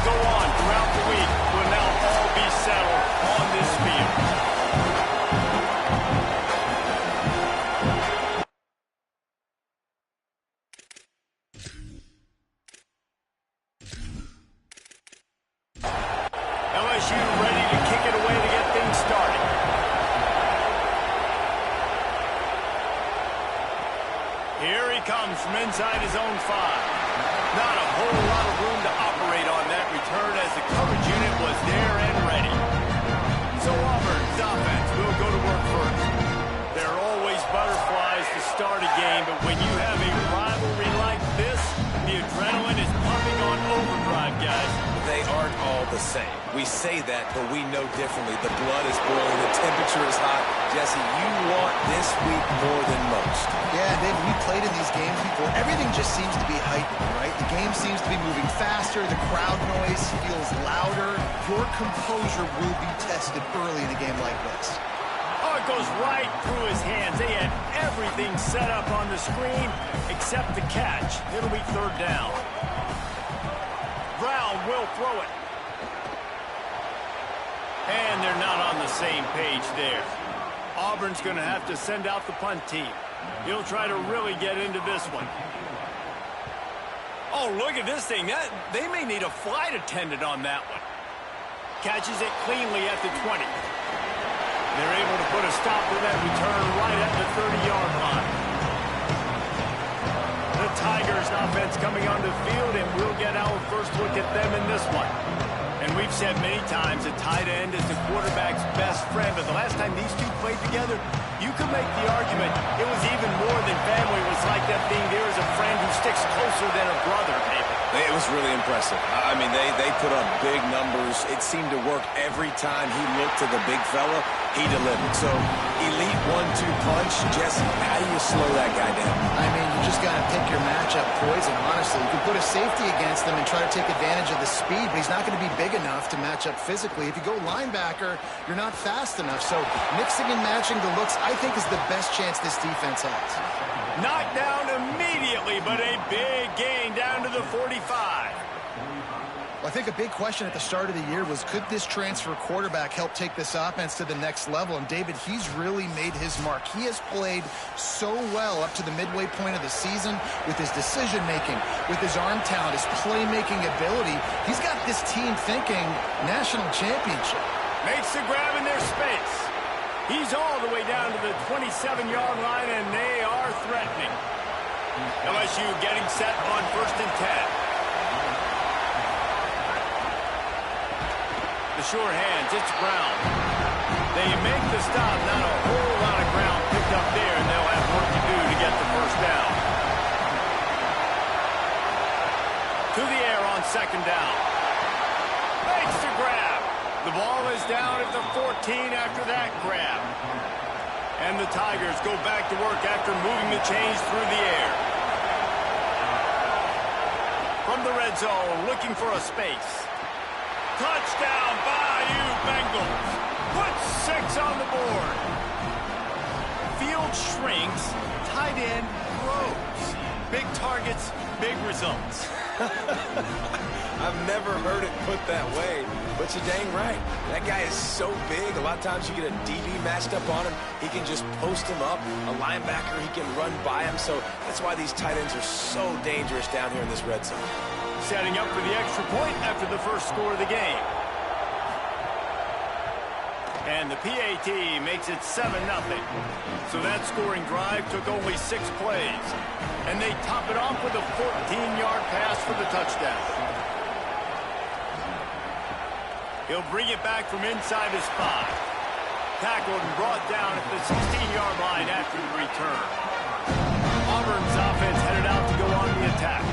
go on throughout the week will now all be settled on this field. LSU ready to kick it away to get things started. Here he comes from inside his own 5. Not a whole lot of room to operate on that return as the coverage unit was there and ready. So Auburn's offense will go to work first. There are always butterflies to start a game, but when you have a rivalry like this, the adrenaline is pumping on overdrive, guys. They aren't all the same. We say that, but we know differently. The blood is boiling. The temperature is hot. Jesse, you want this week more than most. Yeah, Dave, we played in these games before. Everything just seems to be heightened, right? The game seems to be moving faster. The crowd noise feels louder. Your composure will be tested early in a game like this. Oh, it goes right through his hands. They had everything set up on the screen except the catch. It'll be 3rd down. Brown will throw it. And they're not on the same page there. Auburn's going to have to send out the punt team. He'll try to really get into this one. Oh, look at this thing. They may need a flight attendant on that one. Catches it cleanly at the 20. They're able to put a stop to that return right at the 30-yard line. The Tigers offense coming onto the field, and we'll get our first look at them in this one. And we've said many times a tight end is the quarterback's best friend, but the last time these two played together, you could make the argument it was even more than family. It was like that being there as a friend who sticks closer than a brother, maybe. It was really impressive. I mean, they put up big numbers. It seemed to work every time he looked to the big fella. He delivered. So, elite 1-2 punch. Jesse, how do you slow that guy down? I mean, you just got to pick your matchup poison, honestly. You can put a safety against him and try to take advantage of the speed, but he's not going to be big enough to match up physically. If you go linebacker, you're not fast enough. So, mixing and matching the looks, I think, is the best chance this defense has. Knocked down immediately, but a big gain down to the 45. Well, I think a big question at the start of the year was, could this transfer quarterback help take this offense to the next level? And David, he's really made his mark. He has played so well up to the midway point of the season with his decision-making, with his arm talent, his playmaking ability. He's got this team thinking national championship. Makes the grab in their space. He's all the way down to the 27-yard line, and they are threatening. LSU getting set on 1st and 10. The sure hands, it's Brown. They make the stop, not a whole lot of ground picked up there, and they'll have work to do to get the 1st down. To the air on 2nd down. Makes the grab. The ball is down at the 14 after that grab. And the Tigers go back to work after moving the chains through the air. From the red zone, looking for a space. Touchdown, Bayou Bengals. Put 6 on the board. Field shrinks, tight end grows. Big targets, big results. I've never heard it put that way, but you're dang right. That guy is so big. A lot of times you get a DB matched up on him. He can just post him up. A linebacker, he can run by him. So that's why these tight ends are so dangerous down here in this red zone. Setting up for the extra point after the first score of the game. And the PAT makes it 7-0. So that scoring drive took only 6 plays. And they top it off with a 14-yard pass for the touchdown. He'll bring it back from inside his 5. Tackled and brought down at the 16-yard line after the return. Auburn's offense headed out to go on the attack.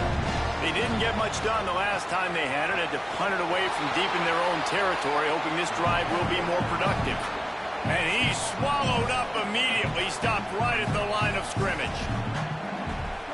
They didn't get much done the last time they had to punt it away from deep in their own territory, hoping this drive will be more productive. And he swallowed up immediately, stopped right at the line of scrimmage.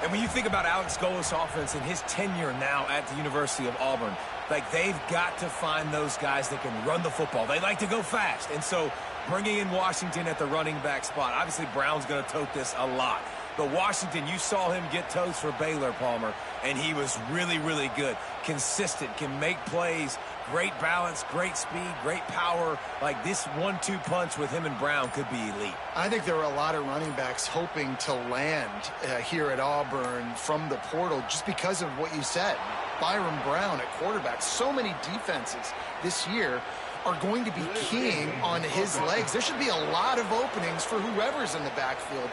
And when you think about Alex Golis' offense and his tenure now at the University of Auburn, like, they've got to find those guys that can run the football. They like to go fast. And so bringing in Washington at the running back spot, obviously Brown's going to tote this a lot. But Washington, you saw him get toast for Baylor, Palmer, and he was really, really good. Consistent, can make plays, great balance, great speed, great power. Like this 1-2 punch with him and Brown could be elite. I think there were a lot of running backs hoping to land here at Auburn from the portal just because of what you said. Byron Brown at quarterback. So many defenses this year are going to be keying on his legs. There should be a lot of openings for whoever's in the backfield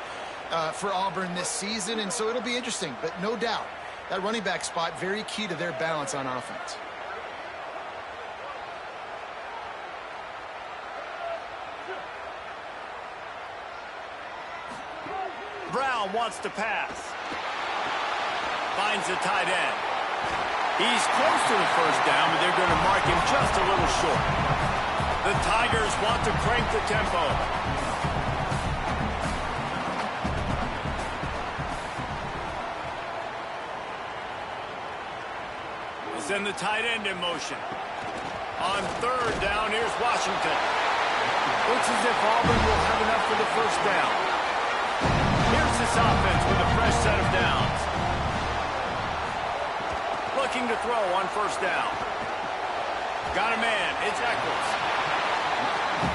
for Auburn this season, and so it'll be interesting. But no doubt, that running back spot, very key to their balance on offense. Brown wants to pass. Finds the tight end. He's close to the first down, but they're going to mark him just a little short. The Tigers want to crank the tempo. We'll send the tight end in motion. On third down, here's Washington. Looks as if Auburn will have enough for the first down. Here's this offense with a fresh set of downs. Looking to throw on first down. Got a man. It's Eccles.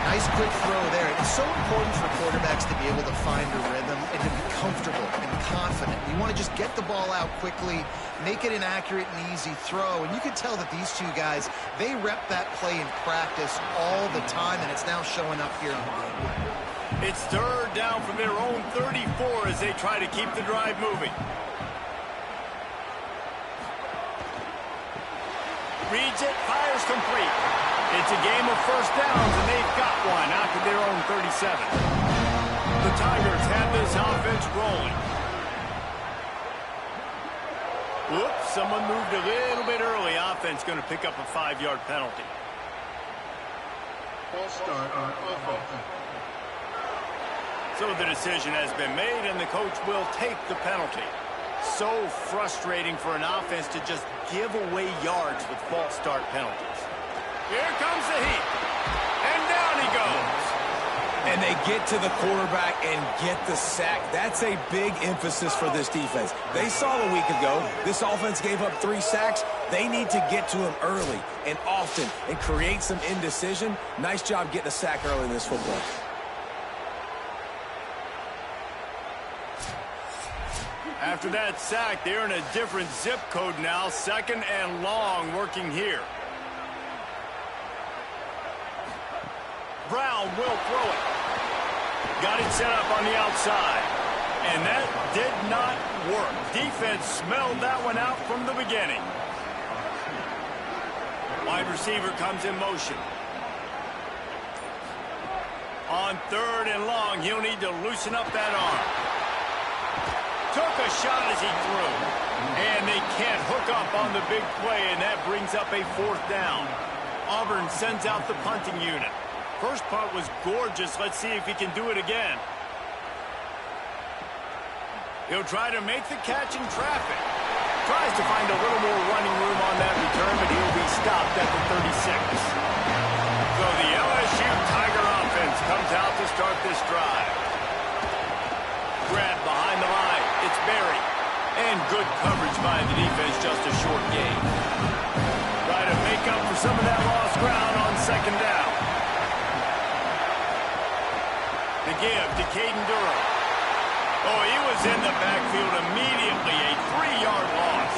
Nice quick throw there. It's so important for quarterbacks to be able to find a rhythm and to be comfortable and confident. You want to just get the ball out quickly, make it an accurate and easy throw. And you can tell that these two guys, they rep that play in practice all the time, and it's now showing up here on the game. It's third down from their own 34 as they try to keep the drive moving. Reads it, fires complete. It's a game of first downs, and they've got one out to their own 37. The Tigers have this offense rolling. Whoops, someone moved a little bit early. Offense going to pick up a 5-yard penalty. False start on offense. So the decision has been made, and the coach will take the penalty. So frustrating for an offense to just give away yards with false start penalties. Here comes the heat. And down he goes. And they get to the quarterback and get the sack. That's a big emphasis for this defense. They saw a week ago, this offense gave up 3 sacks. They need to get to him early and often and create some indecision. Nice job getting a sack early in this football. After that sack, they're in a different zip code now. 2nd and long working here. Brown will throw it. Got it set up on the outside. And that did not work. Defense smelled that one out from the beginning. Wide receiver comes in motion. On 3rd and long, he'll need to loosen up that arm. Took a shot as he threw. And they can't hook up on the big play, and that brings up a 4th down. Auburn sends out the punting unit. First punt was gorgeous. Let's see if he can do it again. He'll try to make the catch in traffic. Tries to find a little more running room on that return, but he'll be stopped at the 36. So the LSU Tiger offense comes out to start this drive. Grab behind the line. It's Berry. And good coverage by the defense, just a short gain. Try to make up for some of that lost ground on 2nd down. The give to Caden Durham. Oh, he was in the backfield immediately. A 3-yard loss.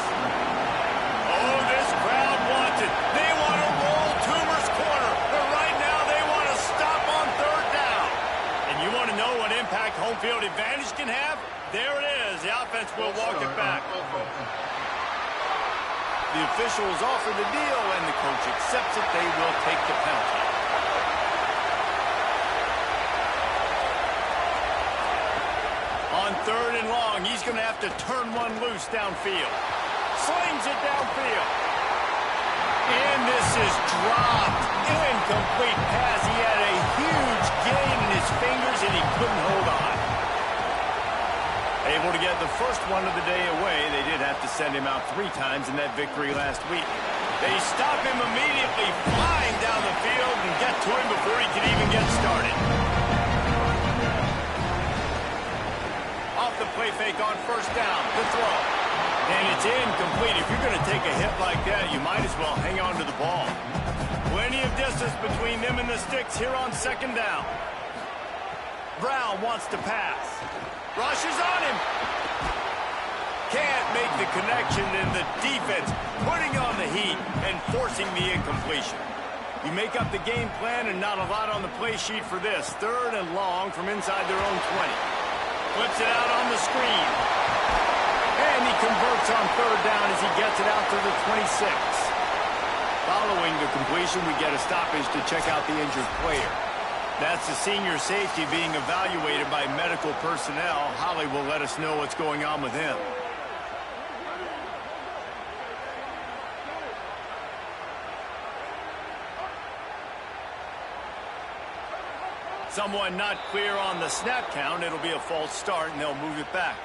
Oh, this crowd wants it. They want to roll Toomer's corner. But right now they want to stop on 3rd down. And you want to know what impact home field advantage can have? There it is. The offense will walk it back. The officials offer the deal, and the coach accepts it. They will take the penalty. On 3rd and long, he's going to have to turn one loose downfield. Slings it downfield. And this is dropped. Incomplete pass. He had a huge gain in his fingers, and he couldn't hold on. Able to get the first one of the day away. They did have to send him out 3 times in that victory last week. They stop him immediately, flying down the field, and get to him before he can even get started. Off the play down, the throw. And it's incomplete. If you're going to take a hit like that, you might as well hang on to the ball. Plenty of distance between them and the sticks here on second down. Brown wants to pass. Rushes on him. Can't make the connection, and the defense putting on the heat and forcing the incompletion. You make up the game plan and not a lot on the play sheet for this. Third and long from inside their own 20. Flips it out on the screen. And he converts on third down as he gets it out to the 26. Following the completion, we get a stoppage to check out the injured player. That's the senior safety being evaluated by medical personnel. Holly will let us know what's going on with him. Someone not clear on the snap count. It'll be a false start, and they'll move it back.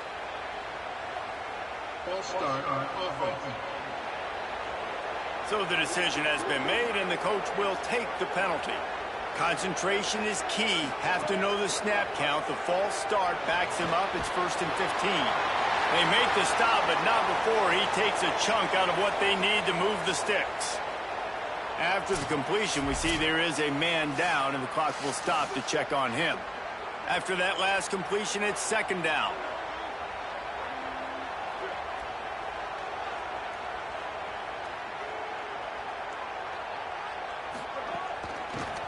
False start on offense. So the decision has been made, and the coach will take the penalty. Concentration is key. Have to know the snap count. The false start backs him up. It's 1st and 15. They make the stop, but not before he takes a chunk out of what they need to move the sticks. After the completion, we see there is a man down, and the clock will stop to check on him. After that last completion, it's second down.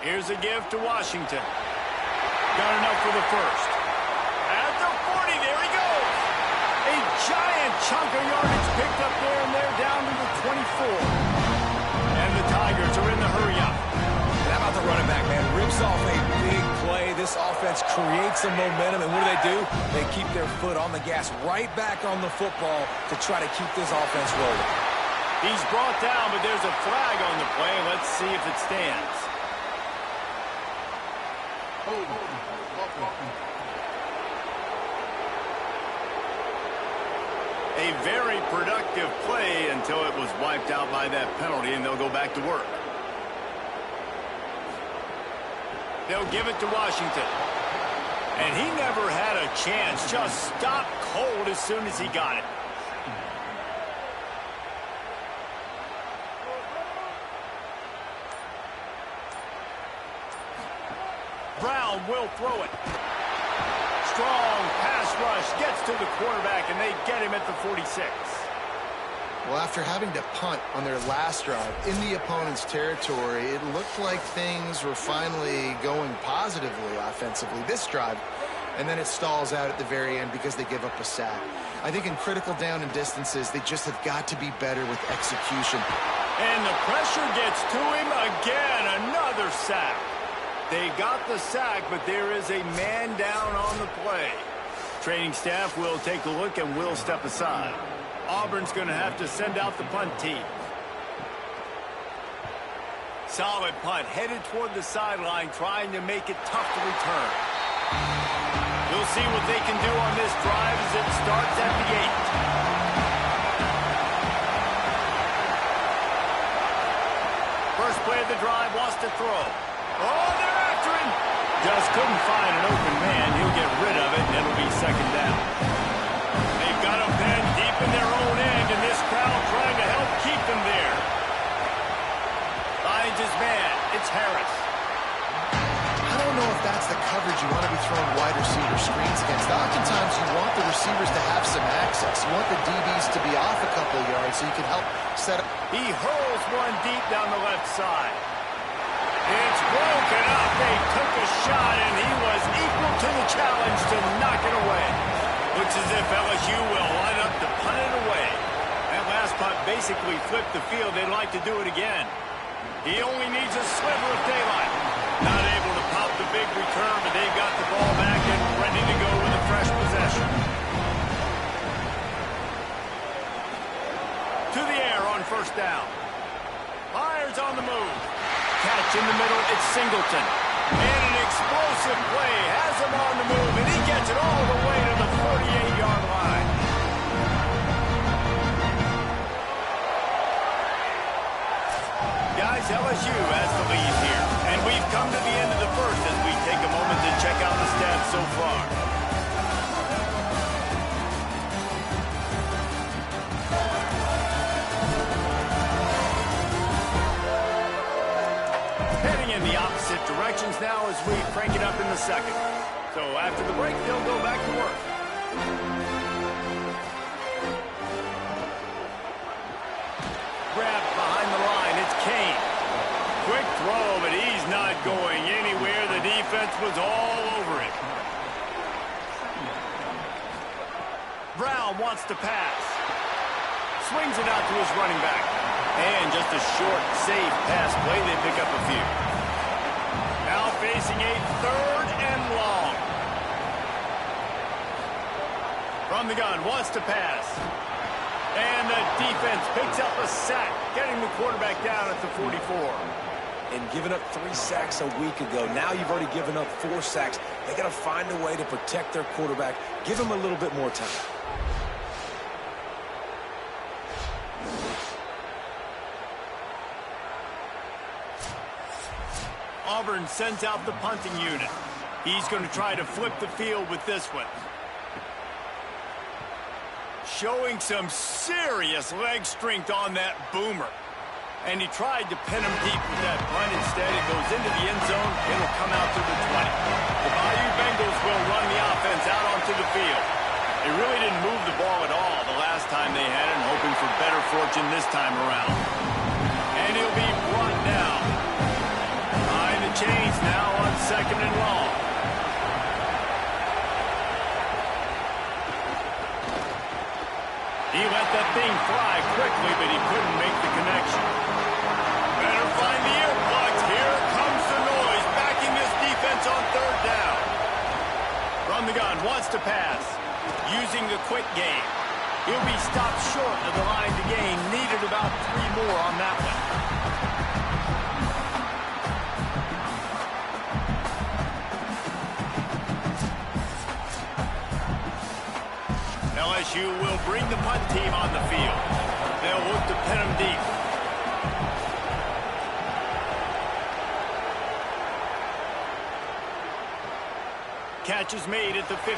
Here's a give to Washington. Got enough for the first. At the 40, there he goes. A giant chunk of yardage picked up there, and they're down to the 24. And the Tigers are in the hurry-up. How about the running back, man? Rips off a big play. This offense creates some momentum, and what do? They keep their foot on the gas right back on the football to try to keep this offense rolling. He's brought down, but there's a flag on the play. Let's see if it stands. A very productive play until it was wiped out by that penalty, and they'll go back to work. They'll give it to Washington. And he never had a chance. Just stopped cold as soon as he got it. Brown will throw it. Strong pass rush gets to the quarterback, and they get him at the 46. Well, after having to punt on their last drive in the opponent's territory, it looked like things were finally going positively offensively this drive, and then it stalls out at the very end because they give up a sack. I think in critical down and distances, they just have got to be better with execution. And the pressure gets to him again. Another sack. They got the sack, but there is a man down on the play. Training staff will take a look and will step aside. Auburn's going to have to send out the punt team. Solid punt, headed toward the sideline, trying to make it tough to return. We'll see what they can do on this drive as it starts at the 8. First play of the drive, wants to throw. Oh, they're after him. Just couldn't find an open man. He'll get rid of it, and it'll be second down. They've got him pinned deep in their own end, and this crowd trying to help keep them there. Finds his man. It's Harris. I don't know if that's the coverage you want to be throwing wide receiver screens against. Oftentimes, you want the receivers to have some access. You want the DBs to be off a couple of yards so you can help set up. He hurls one deep down the left side. It's broken up. They took a shot, and he was equal to the challenge to knock it away. Looks as if LSU will line up to punt it away. That last punt basically flipped the field. They'd like to do it again. He only needs a sliver of daylight. Not able to pop the big return, but they've got the ball back and ready to go with a fresh possession. To the air on first down. Fires on the move. Catch in the middle, it's Singleton. And an explosive play has him on the move, and he gets it all the way to the 48-yard line. Guys, LSU has the lead here. And we've come to the end of the first as we take a moment to check out the stats so far. now as we crank it up in the second. So after the break, they'll go back to work. Grab behind the line. It's Kane. Quick throw, but he's not going anywhere. The defense was all over it. Brown wants to pass. Swings it out to his running back. And just a short, safe pass play. They pick up a few. Now facing a 3rd and long. From the gun, wants to pass. And the defense picks up a sack, getting the quarterback down at the 44. And giving up 3 sacks a week ago. Now you've already given up 4 sacks. They got to find a way to protect their quarterback. Give him a little bit more time. Auburn sends out the punting unit. He's going to try to flip the field with this one. Showing some serious leg strength on that boomer. And he tried to pin him deep with that punt. Instead, it goes into the end zone. It'll come out to the 20. The Bayou Bengals will run the offense out onto the field. They really didn't move the ball at all the last time they had it, hoping for better fortune this time around. And he'll be brought down. Behind the chains now on 2nd and long. He let that thing fly quickly, but he couldn't make the connection. Better find the earplugs. Here comes the noise, backing this defense on 3rd down. From the gun, wants to pass. Using the quick game. He'll be stopped short of the line to gain. Needed about 3 more on that one. LSU will bring the punt team on the field. They'll look to pin them deep. Catch is made at the 15.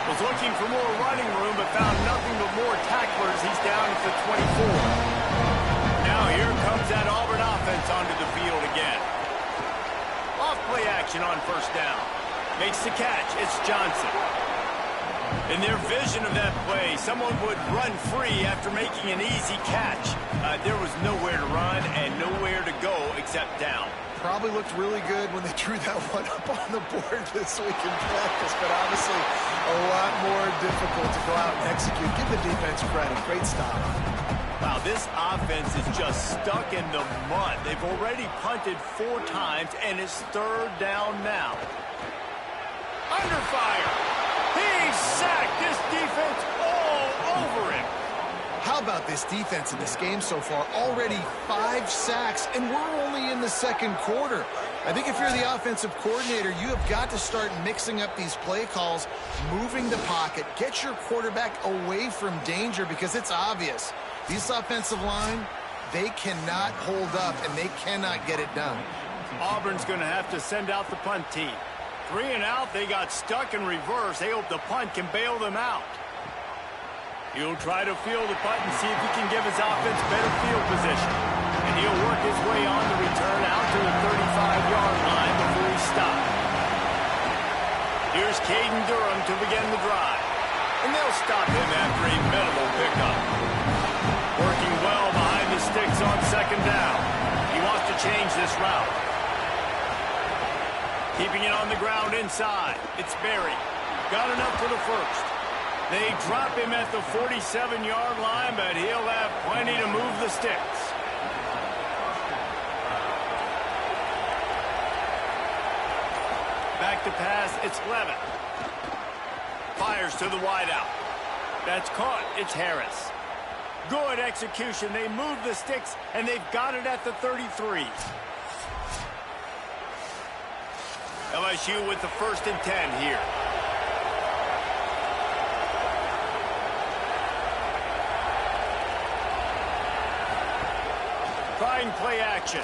Was looking for more running room, but found nothing but more tacklers. He's down at the 24. Now here comes that Auburn offense onto the field again. Off play action on 1st down. Makes the catch. It's Johnson. In their vision of that play, someone would run free after making an easy catch. There was nowhere to run and nowhere to go except down. Probably looked really good when they drew that one up on the board this week in practice, but obviously a lot more difficult to go out and execute. Give the defense credit. Great stop. Wow, this offense is just stuck in the mud. They've already punted 4 times, and it's 3rd down now. Under fire. He sacked this defense all over him. How about this defense in this game so far? Already 5 sacks, and we're only in the 2nd quarter. I think if you're the offensive coordinator, you have got to start mixing up these play calls, moving the pocket, get your quarterback away from danger, because it's obvious. These offensive line, they cannot hold up, and they cannot get it done. Auburn's going to have to send out the punt team. 3 and out, they got stuck in reverse. They hope the punt can bail them out. He'll try to field the punt and see if he can give his offense better field position. And he'll work his way on the return out to the 35-yard line before he stops. Here's Caden Durham to begin the drive. And they'll stop him after a minimal pickup. Working well behind the sticks on 2nd down. He wants to change this route. Keeping it on the ground inside. It's Berry. Got enough for the 1st. They drop him at the 47-yard line, but he'll have plenty to move the sticks. Back to pass, it's Levin. Fires to the wideout. That's caught, it's Harris. Good execution, they move the sticks, and they've got it at the 33. LSU with the 1st and 10 here. Trying play action.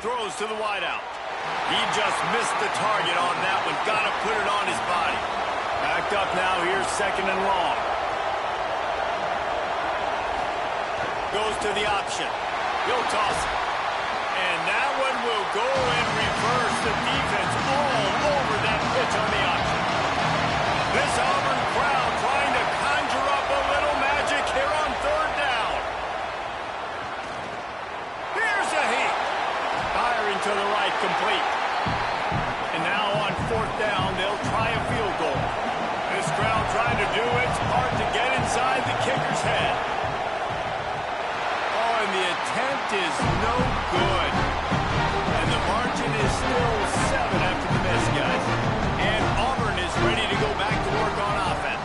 Throws to the wideout. He just missed the target on that one. Got to put it on his body. Backed up now. Here's 2nd and long. Goes to the option. He'll toss it. And that one will go in reverse. first, the defense all over that pitch on the option. This Auburn crowd trying to conjure up a little magic here on third down. Here's a heat. Firing to the right, complete. And now on fourth down, they'll try a field goal. This crowd trying to do its part to get inside the kicker's head. Oh, and the attempt is no good. And the margin is still 7 after the miss, guys. And Auburn is ready to go back to work on offense.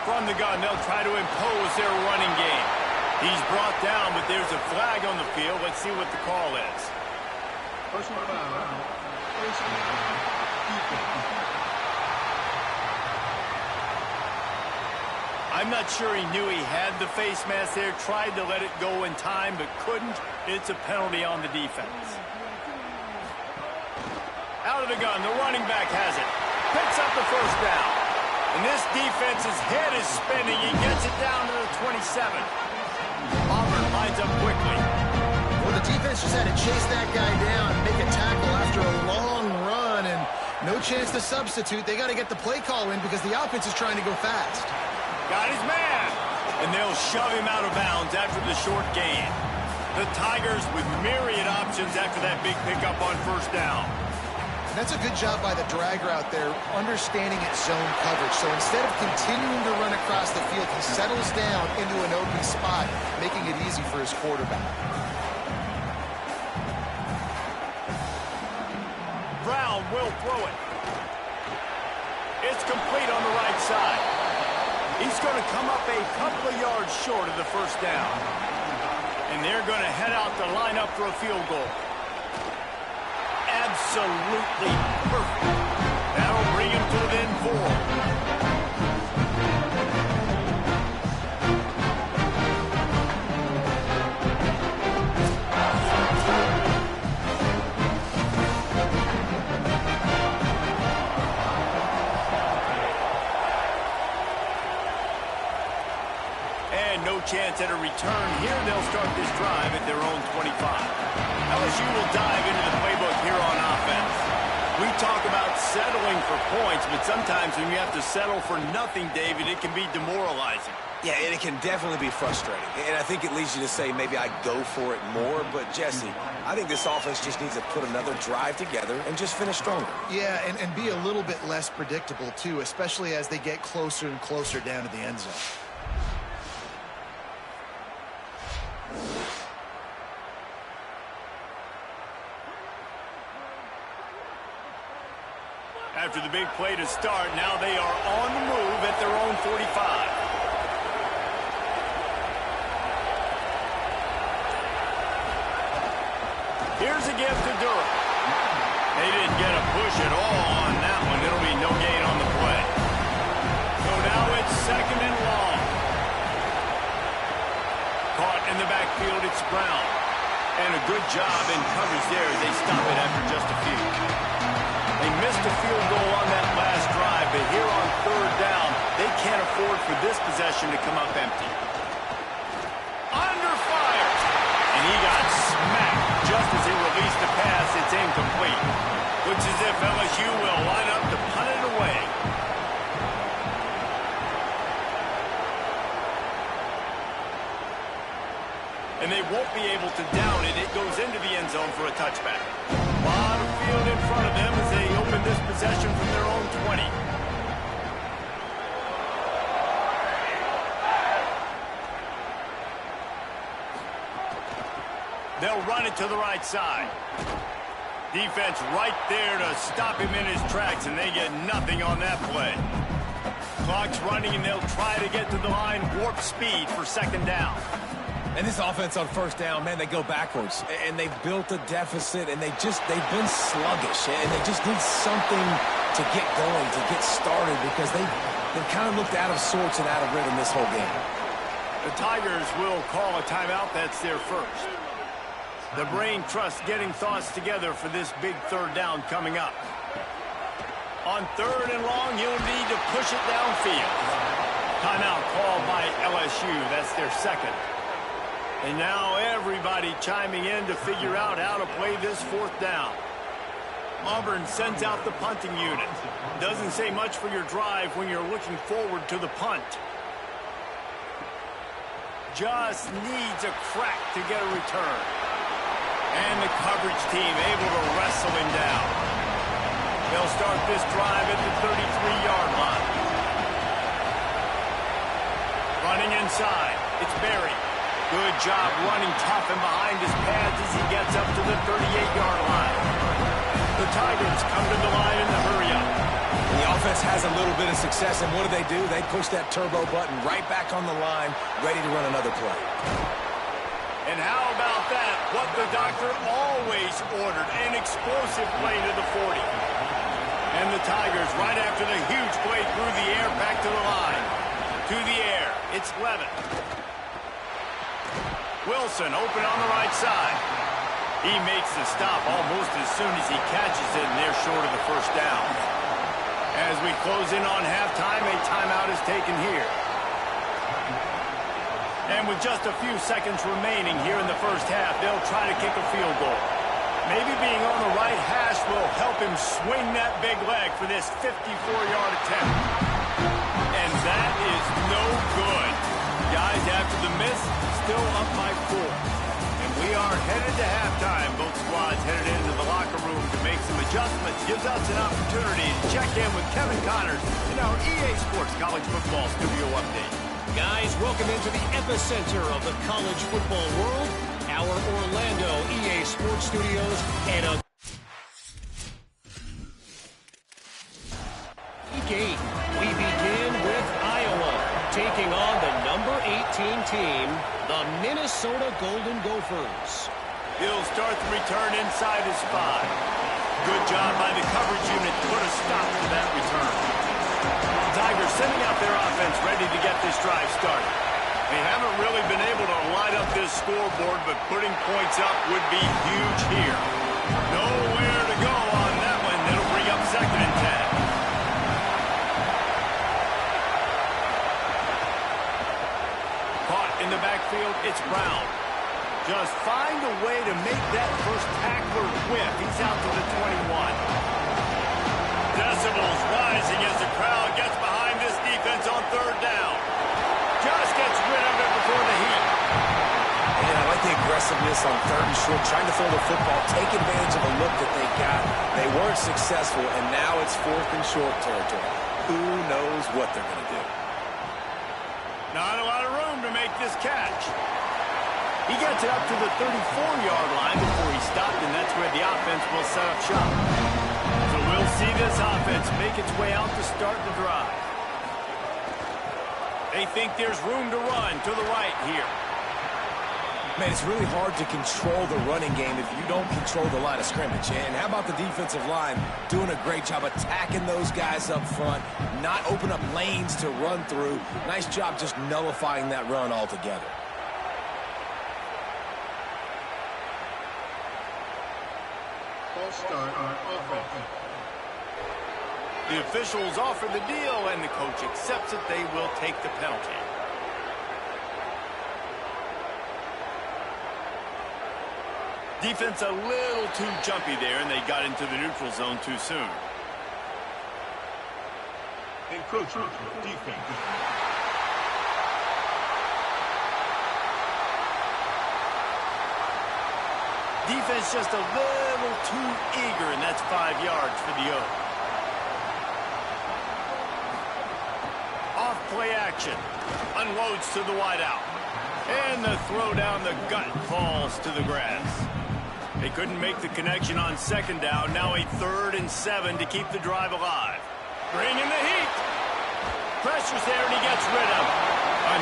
From the gun, they'll try to impose their running game. He's brought down, but there's a flag on the field. Let's see what the call is. Personal foul. Personal foul. I'm not sure he knew he had the face mask there, tried to let it go in time, but couldn't. It's a penalty on the defense. Out of the gun, the running back has it. Picks up the first down. And this defense's head is spinning. He gets it down to the 27. Auburn lines up quickly. Well, the defense just had to chase that guy down and make a tackle after a long run, and no chance to substitute. They got to get the play call in because the offense is trying to go fast. Got his man. And they'll shove him out of bounds after the short gain. The Tigers with myriad options after that big pickup on first down. And that's a good job by the dragger out there, understanding its zone coverage. So instead of continuing to run across the field, he settles down into an open spot, making it easy for his quarterback. Brown will throw it. It's complete on the right side. He's going to come up a couple of yards short of the first down. And they're going to head out to line up for a field goal. Absolutely perfect. That'll bring him to within 4. No chance at a return here. They'll start this drive at their own 25. LSU will dive into the playbook here on offense. We talk about settling for points, but sometimes when you have to settle for nothing, David, it can be demoralizing. Yeah, and it can definitely be frustrating. And I think it leads you to say maybe I go for it more. But, Jesse, I think this offense just needs to put another drive together and just finish stronger. Yeah, and be a little bit less predictable, too, especially as they get closer and closer down to the end zone. After the big play to start, now they are on the move at their own 45. Here's a gift to Durham. They didn't get a push at all on that one. It'll be no gain on the play. So now it's second and long. Caught in the backfield, it's Brown. And a good job in coverage there as they stop it after just a few. They missed a field goal on that last drive, but here on third down, they can't afford for this possession to come up empty. Under fire! And he got smacked just as he released the pass. It's incomplete. Looks as if LSU will line up to punt it away. And they won't be able to down it. It goes into the end zone for a touchback. A lot of field in front of them as they open this possession from their own 20. They'll run it to the right side. Defense right there to stop him in his tracks, and they get nothing on that play. Clock's running, and they'll try to get to the line warp speed for second down. And this offense on first down, man, they go backwards. And they've built a deficit, and they've been sluggish. And they just need something to get going, to get started, because they've kind of looked out of sorts and out of rhythm this whole game. The Tigers will call a timeout. That's their first. The brain trust getting thoughts together for this big third down coming up. On third and long, you'll need to push it downfield. Timeout called by LSU. That's their second. And now everybody chiming in to figure out how to play this fourth down. Auburn sends out the punting unit. Doesn't say much for your drive when you're looking forward to the punt. Just needs a crack to get a return. And the coverage team able to wrestle him down. They'll start this drive at the 33-yard line. Running inside, it's Berry. Good job running tough and behind his pads as he gets up to the 38-yard line. The Tigers come to the line in the hurry-up. The offense has a little bit of success, and what do? They push that turbo button right back on the line, ready to run another play. And how about that? What the doctor always ordered, an explosive play to the 40. And the Tigers, right after the huge play through the air, back to the line. To the air, it's Levin. Wilson open on the right side. He makes the stop almost as soon as he catches it, and they're short of the first down. As we close in on halftime, a timeout is taken here. And with just a few seconds remaining here in the first half, they'll try to kick a field goal. Maybe being on the right hash will help him swing that big leg for this 54-yard attempt. And that is no good. Guys, after the miss, still up by 4. And we are headed to halftime. Both squads headed into the locker room to make some adjustments. Gives us an opportunity to check in with Kevin Connors in our EA Sports College Football Studio Update. Guys, welcome into the epicenter of the college football world, our Orlando EA Sports Studios, and a Week 8. We begin with Iowa, taking on the number 18 team, the Minnesota Golden Gophers. He'll start the return inside his 5. Good job by the coverage unit to put a stop to that return. Tigers sending out their offense ready to get this drive started. They haven't really been able to light up this scoreboard, but putting points up would be huge here. Nowhere to go on that one. That'll bring up 2nd and 10. Caught in the backfield, it's Brown. Just find a way to make that first tackler whiff. He's out to the 21. Decibels rising as the crowd gets behind this defense on 3rd down. Just gets rid of it before the heat. And I like the aggressiveness on 3rd and short, trying to throw the football, take advantage of a look that they got. They weren't successful, and now it's 4th and short territory. Who knows what they're going to do? Not a lot of room to make this catch. He gets it up to the 34-yard line before he stopped, and that's where the offense will set up shop. So we'll see this offense make its way out to start the drive. They think there's room to run to the right here. Man, it's really hard to control the running game if you don't control the line of scrimmage. And how about the defensive line doing a great job attacking those guys up front, not open up lanes to run through. Nice job just nullifying that run altogether. False start on offense. The officials offer the deal, and the coach accepts it. They will take the penalty. Defense a little too jumpy there, and they got into the neutral zone too soon. Encroachment defense. Defense just a little too eager, and that's 5 yards for the O. Off play action. Unloads to the wideout. And the throw down the gut falls to the grass. They couldn't make the connection on 2nd down. Now a 3rd and 7 to keep the drive alive. Bring in the heat. Pressure's there, and he gets rid of it.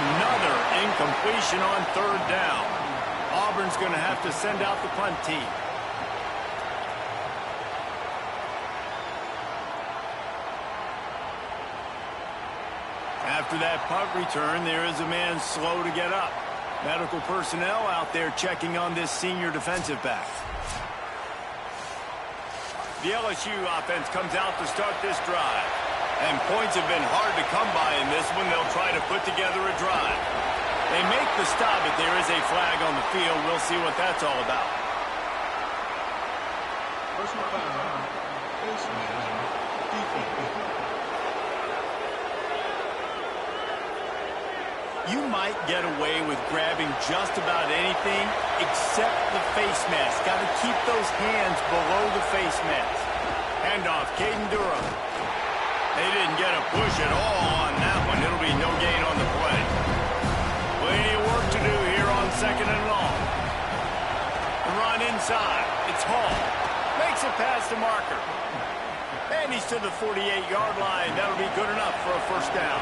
Another incompletion on 3rd down. Auburn's going to have to send out the punt team. After that punt return, there is a man slow to get up. Medical personnel out there checking on this senior defensive back. The LSU offense comes out to start this drive. And points have been hard to come by in this one. They'll try to put together a drive. They make the stop, but there is a flag on the field. We'll see what that's all about. Personal foul. Baseman, defense. You might get away with grabbing just about anything except the face mask. Got to keep those hands below the face mask. Handoff, Caden Durham. They didn't get a push at all on that one. It'll be no gain on the play. Plenty of work to do here on 2nd and long. The run inside. It's Hall. Makes it past the marker. And he's to the 48-yard line. That'll be good enough for a first down.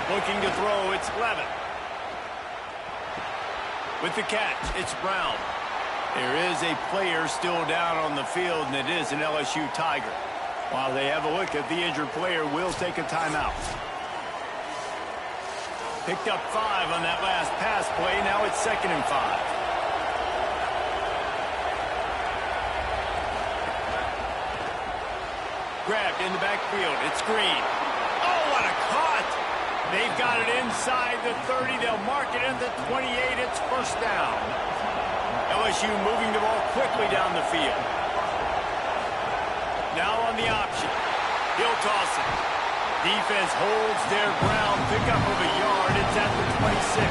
Looking to throw, it's Levin. With the catch, it's Brown. There is a player still down on the field, and it is an LSU Tiger. While they have a look at the injured player, will take a timeout. Picked up 5 on that last pass play. Now it's 2nd and 5. Grabbed in the backfield. It's Green. Oh, what a cut! They've got it inside the 30. They'll mark it at the 28. It's first down. LSU moving the ball quickly down the field. Now on the option. He'll toss it. Defense holds their ground. Pickup of a yard. It's at the 26.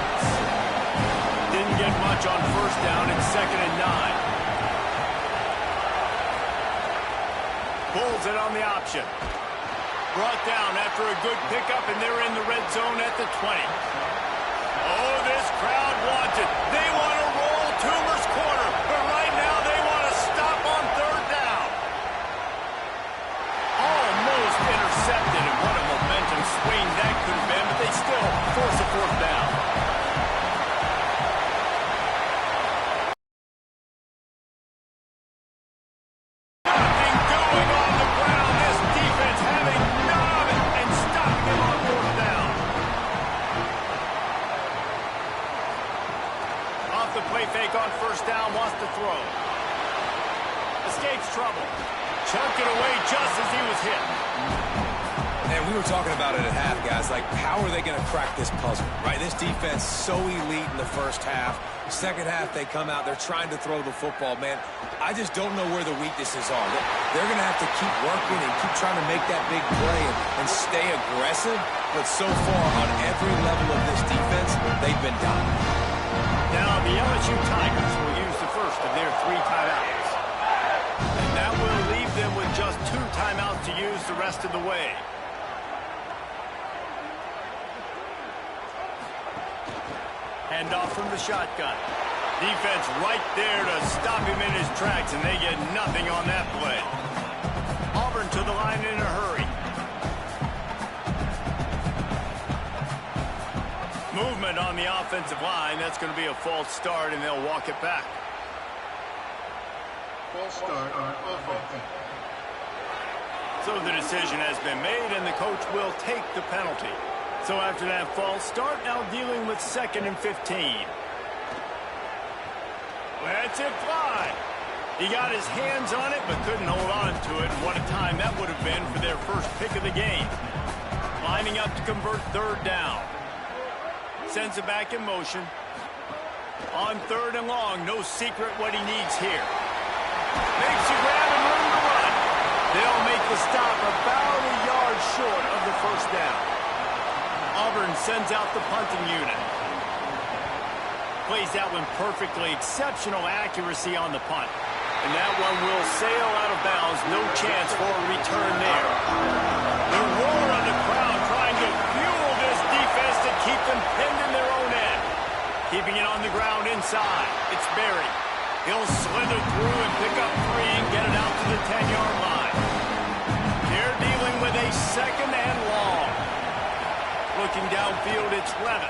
Didn't get much on first down. It's 2nd and 9. Pulls it on the option. Brought down after a good pickup, and they're in the red zone at the 20. Oh, this crowd wants it. They want to roll Toomer's corner, but right now they want to stop on 3rd down. Almost intercepted, and what a momentum swing that could have been, but they still force a 4th down. On first down, wants to throw. Escapes trouble. Chunked it away just as he was hit. And we were talking about it at half, guys. Like, how are they going to crack this puzzle, right? This defense so elite in the first half. Second half, they come out. They're trying to throw the football, man. I just don't know where the weaknesses are. They're going to have to keep working and keep trying to make that big play and stay aggressive. But so far, on every level of this defense, they've been dominant. Now the LSU Tigers will use the first of their 3 timeouts. And that will leave them with just 2 timeouts to use the rest of the way. Handoff from the shotgun. Defense right there to stop him in his tracks, and they get nothing on that play. Auburn to the line in a hurry. Movement on the offensive line. That's going to be a false start, and they'll walk it back. False start on offense. So the decision has been made, and the coach will take the penalty. So after that false start, now dealing with 2nd and 15. Lets it fly. He got his hands on it, but couldn't hold on to it. And what a time that would have been for their first pick of the game. Lining up to convert 3rd down. Sends it back in motion. On 3rd and long, no secret what he needs here. Makes you grab and room to run. They'll make the stop about a yard short of the first down. Auburn sends out the punting unit. Plays that one perfectly. Exceptional accuracy on the punt. And that one will sail out of bounds. No chance for a return there. The roar of the crowd trying to fuel this defense to keep them pinned in their own end. Keeping it on the ground inside. It's Berry. He'll slither through and pick up 3 and get it out to the 10-yard line. They're dealing with a 2nd and long. Looking downfield, it's Levin.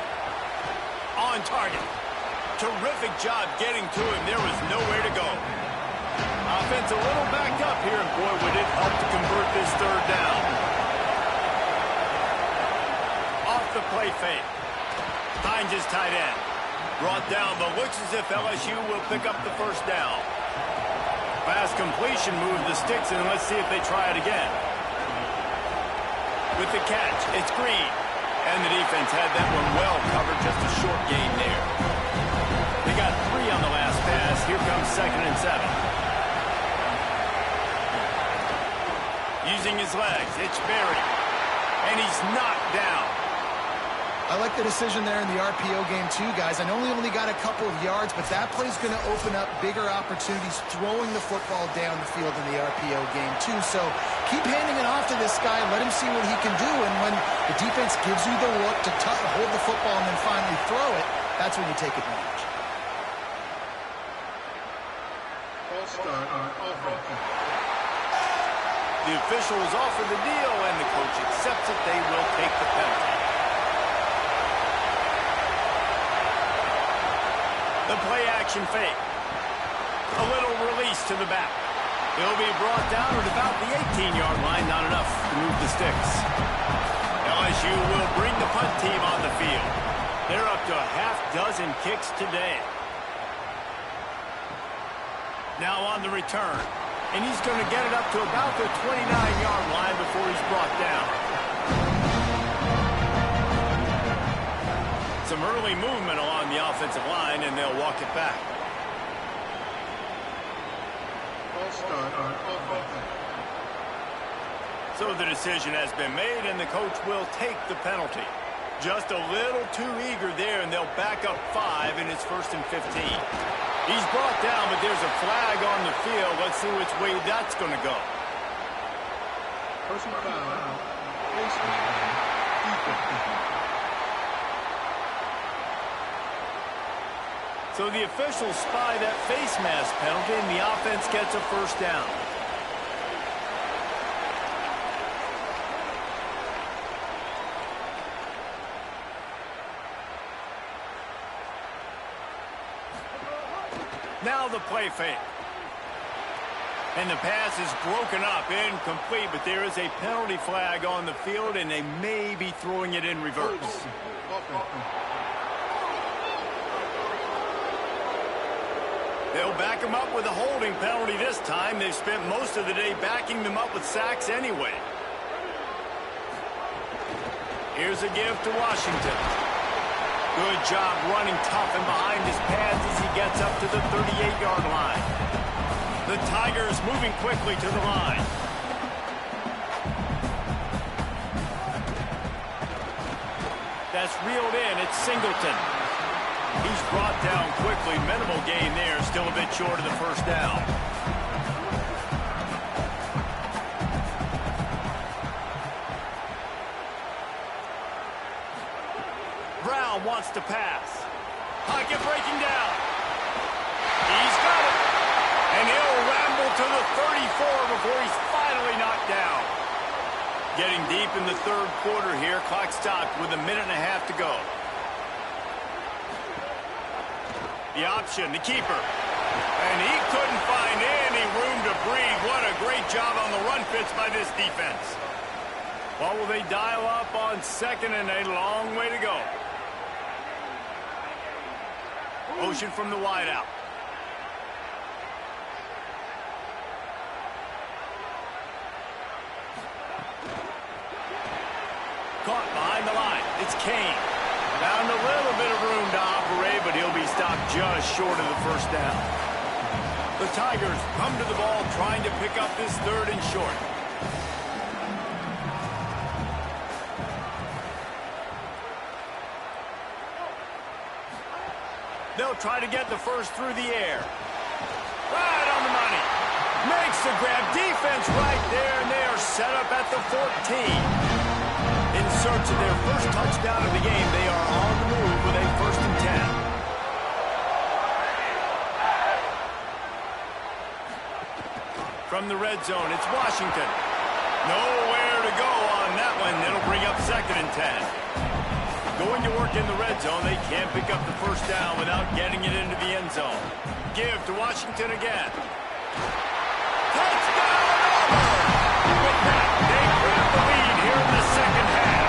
On target. Terrific job getting to him. There was nowhere to go. Offense a little backed up here, and boy, would it help to convert this 3rd down. Off the play fake. Hines is tight end. Brought down, but looks as if LSU will pick up the first down. Pass completion moves the sticks, and let's see if they try it again. With the catch, it's Green. And the defense had that one well covered, just a short gain there. They got 3 on the last pass, here comes 2nd and 7. Using his legs, it's Berry. And he's knocked down. I like the decision there in the RPO game too, guys. I know he only got a couple of yards, but that play's going to open up bigger opportunities throwing the football down the field in the RPO game too. So keep handing it off to this guy, let him see what he can do, and when the defense gives you the look to hold the football and then finally throw it, that's when you take advantage. False start on offense. The official is offered the deal, and the coach accepts it. They will take the penalty. The play-action fake. A little release to the back. He'll be brought down at about the 18-yard line. Not enough to move the sticks. LSU will bring the punt team on the field. They're up to a half-dozen kicks today. Now on the return. And he's going to get it up to about the 29-yard line before he's brought down. Some early movement along the offensive line, and they'll walk it back. False start on offense. So the decision has been made, and the coach will take the penalty. Just a little too eager there, and they'll back up 5 in his 1st and 15. He's brought down, but there's a flag on the field. Let's see which way that's going to go. Personal foul. Face mask. Defense. So the officials spy that face mask penalty, and the offense gets a 1st down. Now the play fake. And the pass is broken up, incomplete, but there is a penalty flag on the field, and they may be throwing it in reverse. They'll back him up with a holding penalty this time. They've spent most of the day backing them up with sacks anyway. Here's a give to Washington. Good job running tough and behind his pads as he gets up to the 38-yard line. The Tigers moving quickly to the line. That's reeled in. It's Singleton. He's brought down quickly. Minimal gain there. Still a bit short of the 1st down. Brown wants to pass. Pocket breaking down. He's got it. And he'll ramble to the 34 before he's finally knocked down. Getting deep in the 3rd quarter here. Clock stopped with a minute and a half to go. The option, the keeper. And he couldn't find any room to breathe. What a great job on the run fits by this defense. Well, will they dial up on 2nd and a long way to go? Motion from the wideout. Caught behind the line. It's Kane. Found a little bit of room to operate, but he'll be stopped just short of the 1st down. The Tigers come to the ball trying to pick up this 3rd and short. They'll try to get the 1st through the air. Right on the money. Makes the grab. Defense right there, and they are set up at the 14. In search of their 1st touchdown of the game, they are on the move with a 1st and 10. From the red zone, it's Washington. Nowhere to go on that one. It'll bring up 2nd and 10. Going to work in the red zone, they can't pick up the 1st down without getting it into the end zone. Give to Washington again. Touchdown! With that, they grab the lead here in the 2nd half.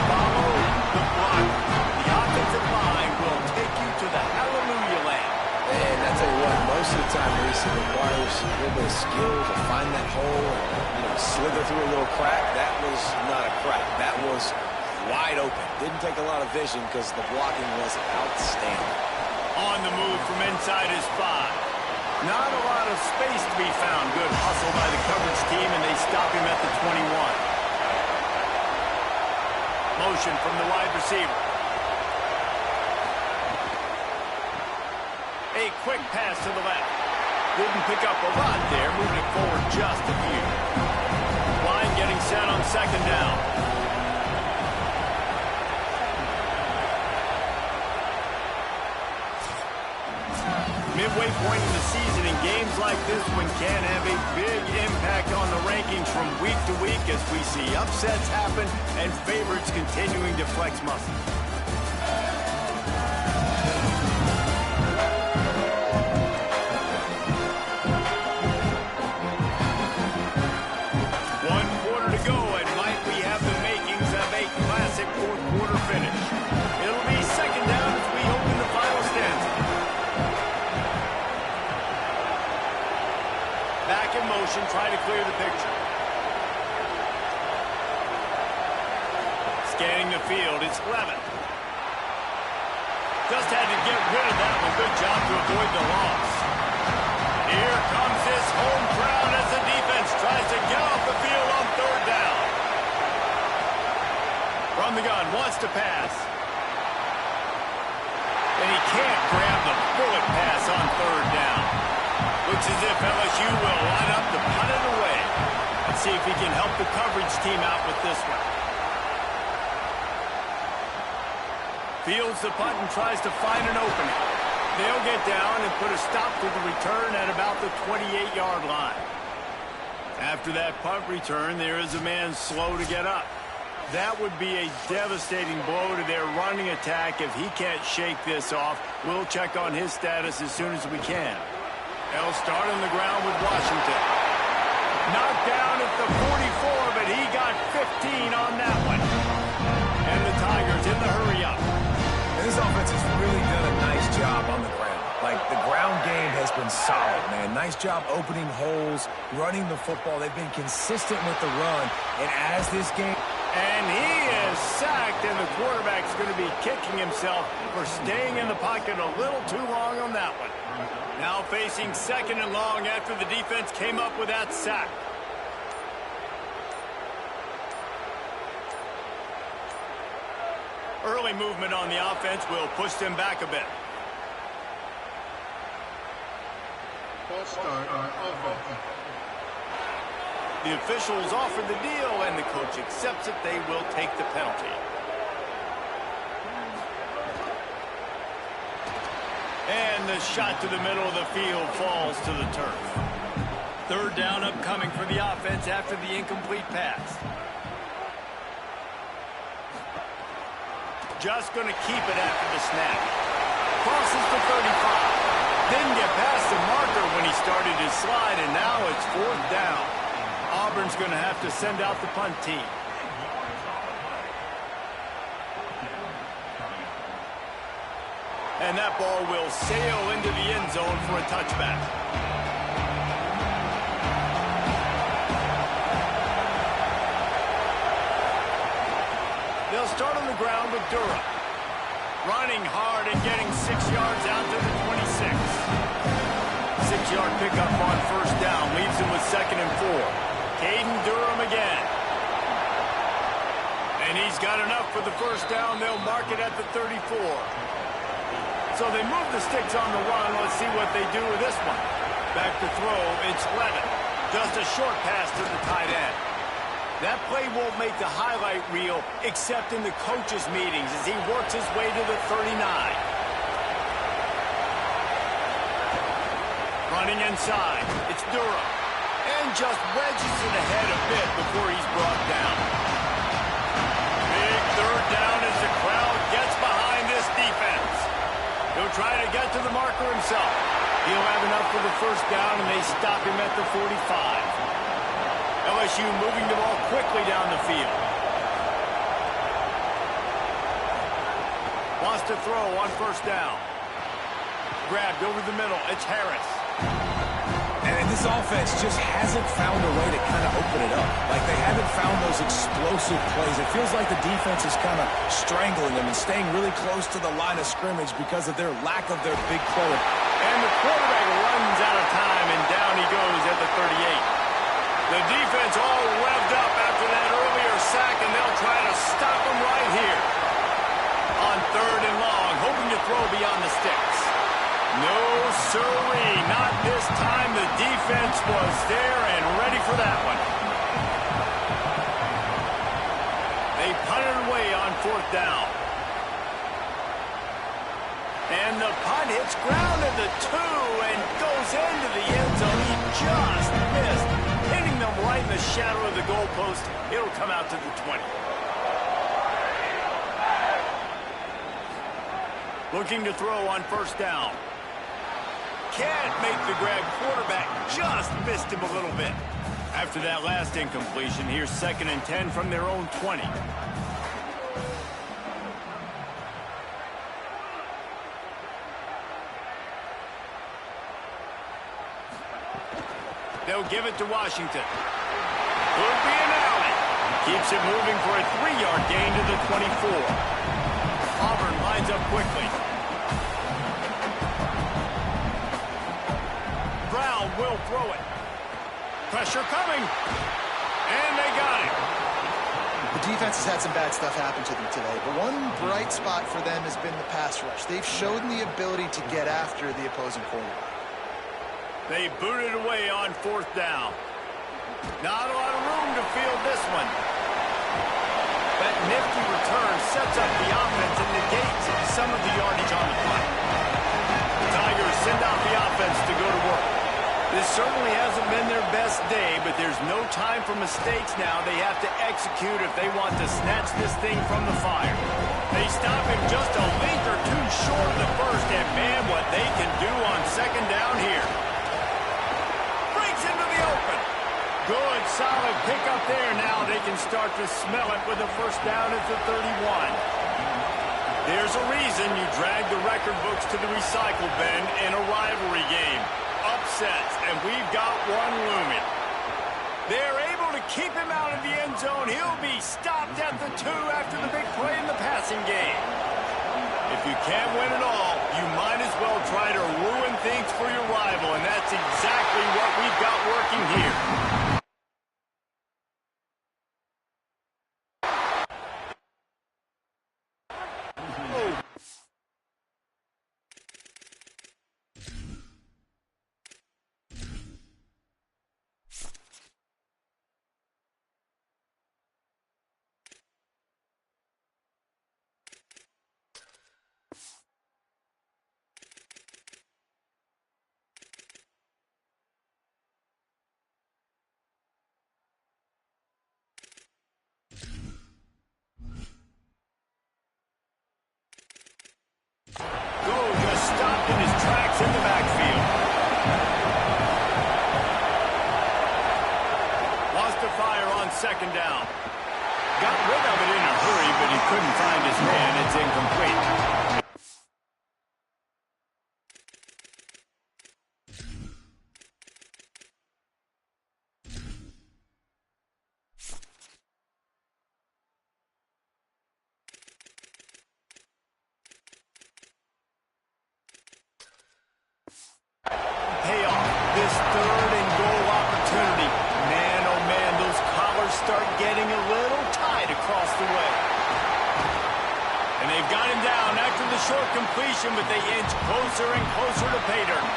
Follow the block. The offensive line will take you to the hallelujah land. And I tell you what, most of the time, Reese, it requires a little bit of skill to find that hole and slither through a little crack. That was not a crack. That was wide open. Didn't take a lot of vision because the blocking was outstanding. On the move from inside his 5. Not a lot of space to be found. Good hustle by the coverage team, and they stop him at the 21. Motion from the wide receiver. A quick pass to the left. Didn't pick up a lot there, moving it forward just a few. Line getting set on second down. Midway point in the season, and games like this one can have a big impact on the rankings from week to week as we see upsets happen and favorites continuing to flex muscle. One quarter to go, and might we have the makings of a classic fourth quarter finish. It'll be second down as we open the final stanza. Back in motion, try to clear the picture. Scanning the field, it's Levin. Just had to get rid of that one. Good job to avoid the loss. Here comes this home crowd as the defense tries to get off the field on third down. From the gun, wants to pass. And he can't grab the bullet pass on third down. Looks as if LSU will line up to punt it away. Let's see if he can help the coverage team out with this one. Fields the punt and tries to find an opening. They'll get down and put a stop to the return at about the 28-yard line. After that punt return, there is a man slow to get up. That would be a devastating blow to their running attack if he can't shake this off. We'll check on his status as soon as we can. They'll start on the ground with Washington. Knocked down at the 44, but he got 15 on that one. And the Tigers in the hurry-up. This offense has really done a nice job on the ground. Like, the ground game has been solid, man. Nice job opening holes, running the football. They've been consistent with the run. And as this game... And he is sacked, and the quarterback's going to be kicking himself for staying in the pocket a little too long on that one. Now facing second and long after the defense came up with that sack. Early movement on the offense will push them back a bit. False start on offense. The officials offer the deal, and the coach accepts it. They will take the penalty. And the shot to the middle of the field falls to the turf. Third down upcoming for the offense after the incomplete pass. Just going to keep it after the snap. Crosses the 35. Didn't get past the marker when he started his slide, and now it's fourth down. Auburn's going to have to send out the punt team. And that ball will sail into the end zone for a touchback. They'll start on the ground with Durham. Running hard and getting 6 yards out to the 26. 6-yard pickup on first down. Leaves him with second and 4. Caden Durham again. And he's got enough for the first down. They'll mark it at the 34. So they move the sticks on the run. Let's see what they do with this one. Back to throw, it's Levin. Just a short pass to the tight end. That play won't make the highlight reel except in the coaches' meetings as he works his way to the 39. Running inside, it's Durham. And just wedges it ahead a bit before he's brought down. Big third down as the crowd gets behind this defense. He'll try to get to the marker himself. He'll have enough for the first down, and they stop him at the 45. LSU moving the ball quickly down the field. Wants to throw on first down. Grabbed over the middle. It's Harris. And this offense just hasn't found a way to kind of open it up. Like, they haven't found those explosive plays. It feels like the defense is kind of strangling them and staying really close to the line of scrimmage because of their lack of their big play. And the quarterback runs out of time, and down he goes at the 38. The defense all revved up after that earlier sack, and they'll try to stop him right here. On 3rd and long, hoping to throw beyond the sticks. No, sirree, not this time. The defense was there and ready for that one. They punted away on 4th down. And the punt hits ground at the 2 and goes into the end zone. He just missed, hitting them right in the shadow of the goalpost. It'll come out to the 20. Looking to throw on 1st down. Can't make the grab. Quarterback just missed him a little bit. After that last incompletion, here's 2nd and 10 from their own 20. They'll give it to Washington. Could be an alley. Keeps it moving for a 3-yard gain to the 24. Auburn lines up quickly. Brown will throw it. Pressure coming. And they got it. The defense has had some bad stuff happen to them today, but one bright spot for them has been the pass rush. They've shown the ability to get after the opposing quarterback. They booted away on 4th down. Not a lot of room to field this one. That nifty return sets up the offense and negates some of the yardage on the punt. The Tigers send out the offense to go to work. This certainly hasn't been their best day, but there's no time for mistakes now. They have to execute if they want to snatch this thing from the fire. They stop him just a link or two short of the first, and man, what they can do on 2nd down here. Breaks into the open. Good, solid pickup there. Now they can start to smell it with a 1st down at the 31. There's a reason you drag the record books to the recycle bin in a rivalry game. Upsets, and we've got one looming. They're able to keep him out of the end zone. He'll be stopped at the 2 after the big play in the passing game. If you can't win it all, you might as well try to ruin things for your rival, and that's exactly what we've got working here. Stopped in his tracks in the backfield. Lost to fire on 2nd down. Got rid of it in a hurry, but he couldn't find his man. It's incomplete. Payoff. This 3rd and goal opportunity. Man, oh man, those collars start getting a little tight across the way. And they've got him down after the short completion, but they inch closer and closer to pay dirt.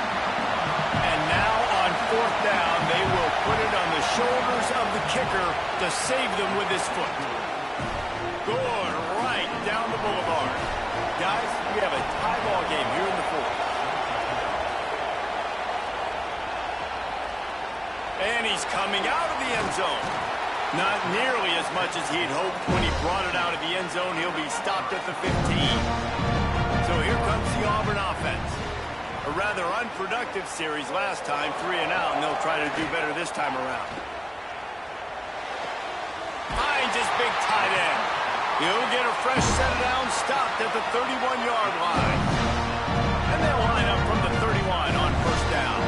And now on 4th down, they will put it on the shoulders of the kicker to save them with his foot. Good, right down the boulevard. Guys, we have a tie ball game here in the 4th. And he's coming out of the end zone. Not nearly as much as he'd hoped when he brought it out of the end zone. He'll be stopped at the 15. So here comes the Auburn offense. A rather unproductive series last time, 3 and out, and they'll try to do better this time around. Finds his big tight end. He'll get a fresh set down, stopped at the 31-yard line. And they'll line up from the 31 on 1st down.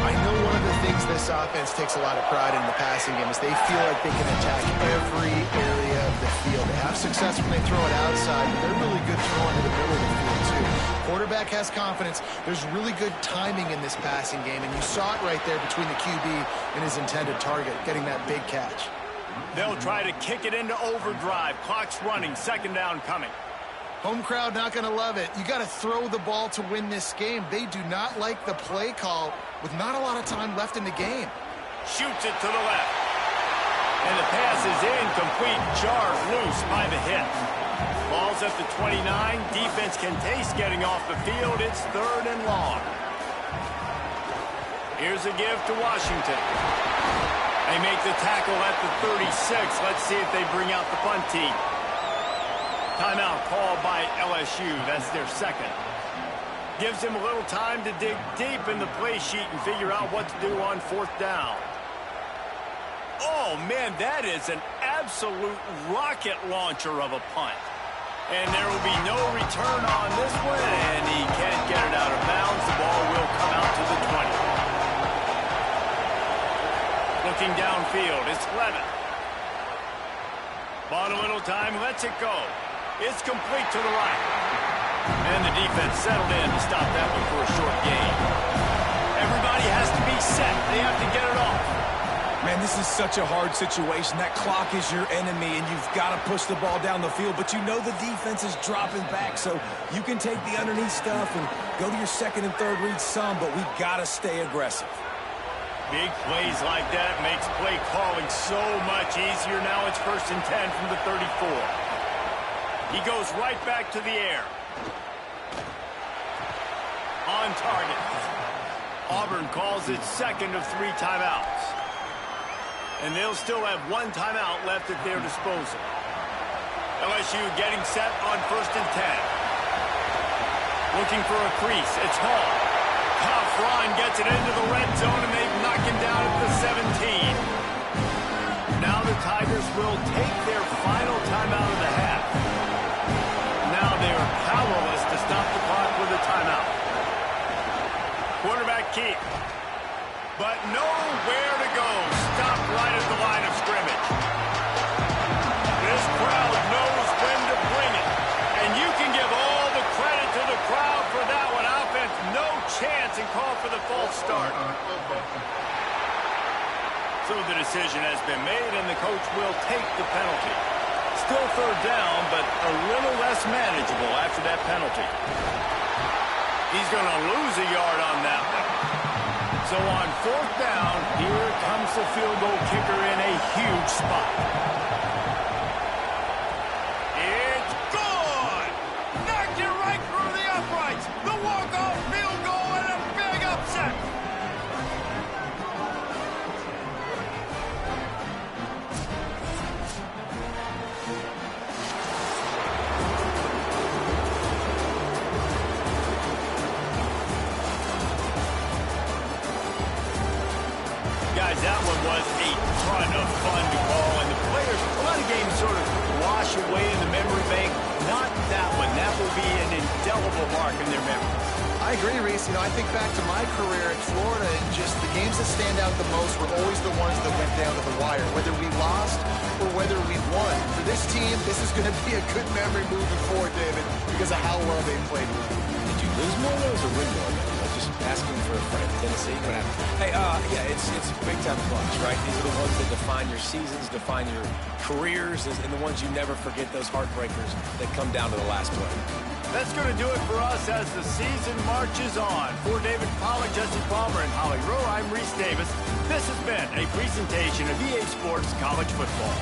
I know one of the things this offense takes a lot of pride in the passing game is they feel like they can attack every area of the field. They have success when they throw it outside, but they're really good throwing to the middle of the field too. Quarterback has confidence. There's really good timing in this passing game, and you saw it right there between the QB and his intended target, getting that big catch. They'll try to kick it into overdrive. Clock's running. Second down coming. Home crowd not going to love it. You got to throw the ball to win this game. They do not like the play call with not a lot of time left in the game. Shoots it to the left. And the pass is incomplete. Jarred loose by the hit. Ball's at the 29. Defense can taste getting off the field. It's 3rd and long. Here's a give to Washington. They make the tackle at the 36. Let's see if they bring out the punt team. Timeout called by LSU. That's their second. Gives him a little time to dig deep in the play sheet and figure out what to do on 4th down. Oh, man, that is an absolute rocket launcher of a punt. And there will be no return on this one, and he can't get it out of bounds. The ball will come out to the 20. Looking downfield, it's Levitt. Bought a little time, lets it go. It's complete to the right. And the defense settled in to stop that one for a short gain. Everybody has to be set. They have to get it off. Man, this is such a hard situation. That clock is your enemy, and you've got to push the ball down the field. But you know the defense is dropping back, so you can take the underneath stuff and go to your second and third read some, but we've got to stay aggressive. Big plays like that makes play calling so much easier. Now it's 1st and 10 from the 34. He goes right back to the air. On target. Auburn calls its second of 3 timeouts. And they'll still have 1 timeout left at their disposal. LSU getting set on 1st and 10. Looking for a crease. It's Hall. Tough run gets it into the red zone, and they knock him down at the 17. Now the Tigers will take their final timeout of the half. Now they are powerless to stop the clock with a timeout. Quarterback keep. But nowhere to go. Stopped right at the line of scrimmage. This crowd knows when to bring it. And you can give all the credit to the crowd for that one. Offense, no chance, and call for the false start. So the decision has been made, and the coach will take the penalty. Still 3rd down, but a little less manageable after that penalty. He's going to lose a yard on that one. So on 4th down, here comes the field goal kicker in a huge spot. It's good! Knocked it right through the uprights. The walk-off field goal and a big upset. Guys, that one was a ton of fun to call, and the players, a lot of games sort of wash away in the memory bank. Not that one. That will be an indelible mark in their memories. I agree, Reese. I think back to my career at Florida, and just the games that stand out the most were always the ones that went down to the wire, whether we lost or whether we won. For this team, this is going to be a good memory moving forward, David, because of how well they played. Did you lose more of those or win more of those? Just asking for a friend. Tennessee, what happened? Hey, yeah, it's big-time clutch, right? These are the ones that define your seasons, define your careers, and the ones you never forget, those heartbreakers that come down to the last play. That's going to do it for us as the season marches on. For David Pollack, Jesse Palmer, and Holly Rowe, I'm Reese Davis. This has been a presentation of EA Sports College Football.